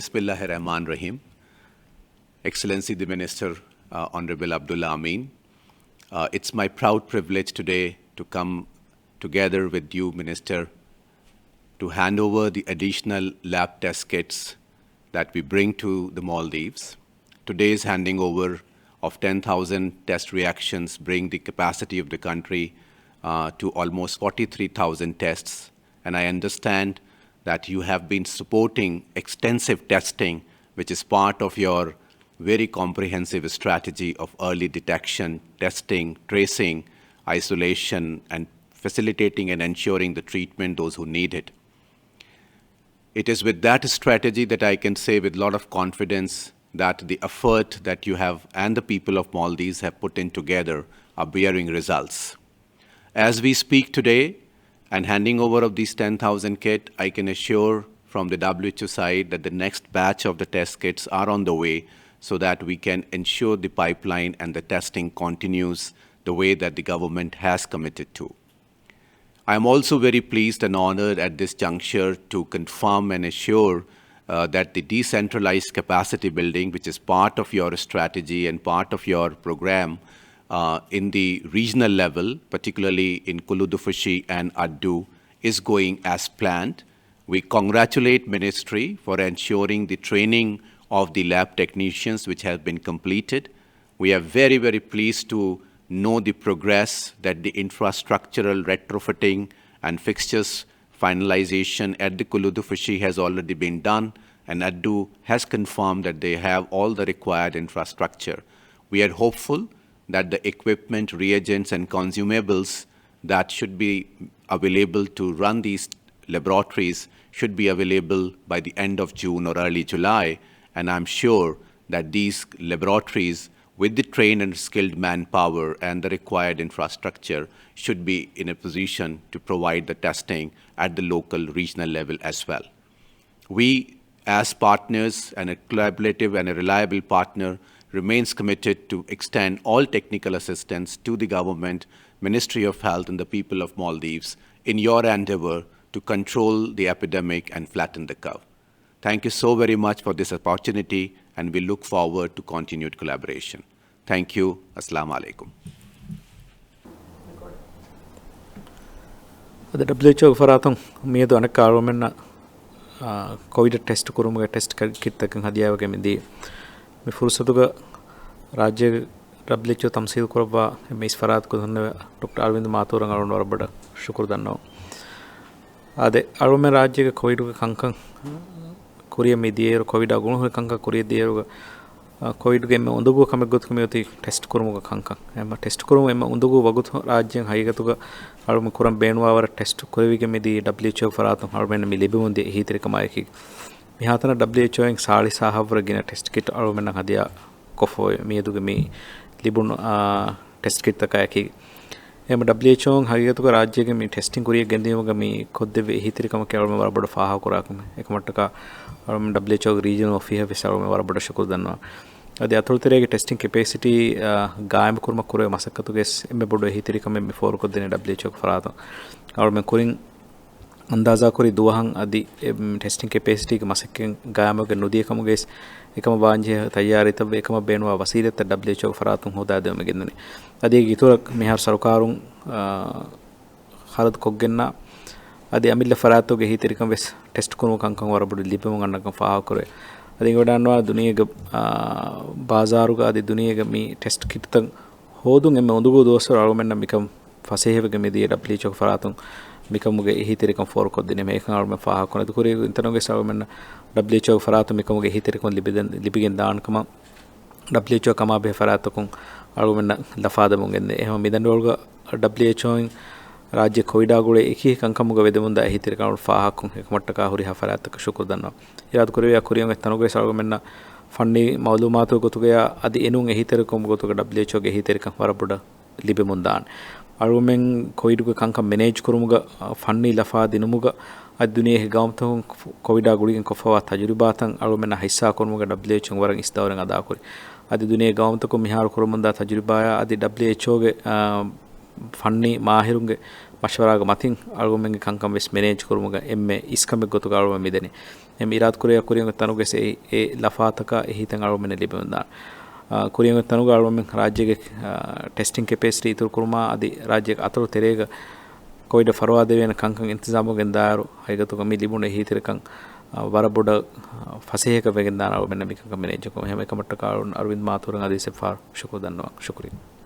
Bismillahirrahmanirrahim. Excellency the Minister, Honorable Abdullah Amin, it's my proud privilege today to come together with you, Minister, to hand over the additional lab test kits that we bring to the Maldives. Today's handing over of 10,000 test reactions bring the capacity of the country to almost 43,000 tests. And I understand that you have been supporting extensive testing, which is part of your very comprehensive strategy of early detection, testing, tracing, isolation, and facilitating and ensuring the treatment those who need it. It is with that strategy that I can say with a lot of confidence that the effort that you have and the people of Maldives have put in together are bearing results. As we speak today, and handing over of these 10,000 kits, I can assure from the WHO side that the next batch of the test kits are on the way so that we can ensure the pipeline and the testing continues the way that the government has committed to. I am also very pleased and honored at this juncture to confirm and assure that the decentralized capacity building, which is part of your strategy and part of your program, in the regional level, particularly in Kuludufushi and Addu, is going as planned. We congratulate Ministry for ensuring the training of the lab technicians which has been completed. We are very, very pleased to know the progress that the infrastructural retrofitting and fixtures finalization at the Kuludufushi has already been done, and Addu has confirmed that they have all the required infrastructure. We are hopeful that the equipment, reagents, and consumables that should be available to run these laboratories should be available by the end of June or early July. And I'm sure that these laboratories, with the trained and skilled manpower and the required infrastructure, should be in a position to provide the testing at the local, regional level as well. We, as partners and a collaborative and a reliable partner, remains committed to extend all technical assistance to the government, Ministry of Health, and the people of Maldives in your endeavor to control the epidemic and flatten the curve. Thank you so very much for this opportunity, and we look forward to continued collaboration. Thank you. Assalamu alaikum. The WHO faratung miedo anak karumenna COVID test kurumuga test kit takan hadiyawa gemindi me fursatuga rajya WHO tamsil korwa me isfarat ko dhanne Dr. Arvind Mathurang arun warabada shukur danno ade arume rajya COVID ga kankan kuriya me diyeru COVID agunu kanka kuriya diyeru COVID ge me undugu kame gut kame oti test kurumuga kankan ema test kurum ema undugu wagut rajya haigatuga arume kuram beenwa war test kurivige me di WHO faratum arume me libundi hitirikamaiki mihatana WHO en saali sahavra gina test kit arume hadiya kofo mieduge me libun test kit takayaki em WHO hagiyatuga rajyege me testing kuriya gendimuga me koddeve hitirikama kewalme warabada faha kurakme ekamattaka arume WHO regional office visarume warabada shukur danwa ade athulterege testing capacity gaam kurma kure masakatuges emme bodu hitirikama me for koddene WHO farato arume kurin अंदाजा करी दुआहं आदि testing capacity के मसक्के गायमों के नदिया कम gas एकम बांझे तैयारी तब एकम बेनवा वसीले त WHO फरातुं होदा दे मगिंदने आदि गीतुर मिहार सरकारुं खालद कोगेन्ना आदि अमिल फरातो के हितरिकम वेस टेस्ट कुनु कंकं वरबुड लिपम गन्नकं फाहा करे आदि गोडानवा दुनिया के बाजारु का आदि दुनिया के मी टेस्ट किट तक होदुं एमे उंदुगो दोसर आरुमेन्न मिकम फसेहेवे के मेदी WHO फरातुं mikamuge hitirikam for kodine me ekan arme faha kone dukuri intanoge sawmen WHO faratu mikamuge hitirikam libigen daan kama WHO kama be faratu kun armen lafada mungenne ehma midandolga WHO in rajya covid agule eki kankamuge vedemunda hitirikam faha kun ekmattaka huri ha faratu shukur danna irad kuriya kuriyan etanoge sawmen fanni mawlumatu gotuge adi enun hitirikam gotuge WHO ge hitirikam warabuda libemundan arumen covid ku kanka manage kurumuga fanni lafa dinumuga ad-duniye gamtun covid aguligen kofawa tajribatan arumen hissa kurumuga WHO waran istawren ada kuri ad-duniye gamtuko mihar kurumunda tajribaya adi WHO ge fanni mahirunge මශවරාග මතින් අරුමෙන්ගේ කංකම් වෙස් manage කරමුග එම්මේ ඉස්කමෙක් ගොතු අරුම මිදෙනි එම් ඉරාත් කුරියා කුරියන් තනුගෙස ඒ ලෆාතක එහිතන් අරුමෙන් ලිබෙන්දා Kurien තනුග අරුමෙන් රාජ්‍යගේ testing capacity ඉතුරු කුරුමා අදි රාජ්‍යක අතුරු තෙරේග covid ෆරවාද වෙන කංකම් ඉන්තිසාමුගෙන් දාරු හයිගතුක මි ලිබුනේ හිතිරකම් වරබොඩ ෆසේක වෙගෙන් දාන අරුමෙන් මිකක manage කො එහෙම එකමට කාරුන් අරවින්ද මාතුරන් අදිසෙ ෆාර් ශුක්‍ර දන්නවා ශුක්‍රියා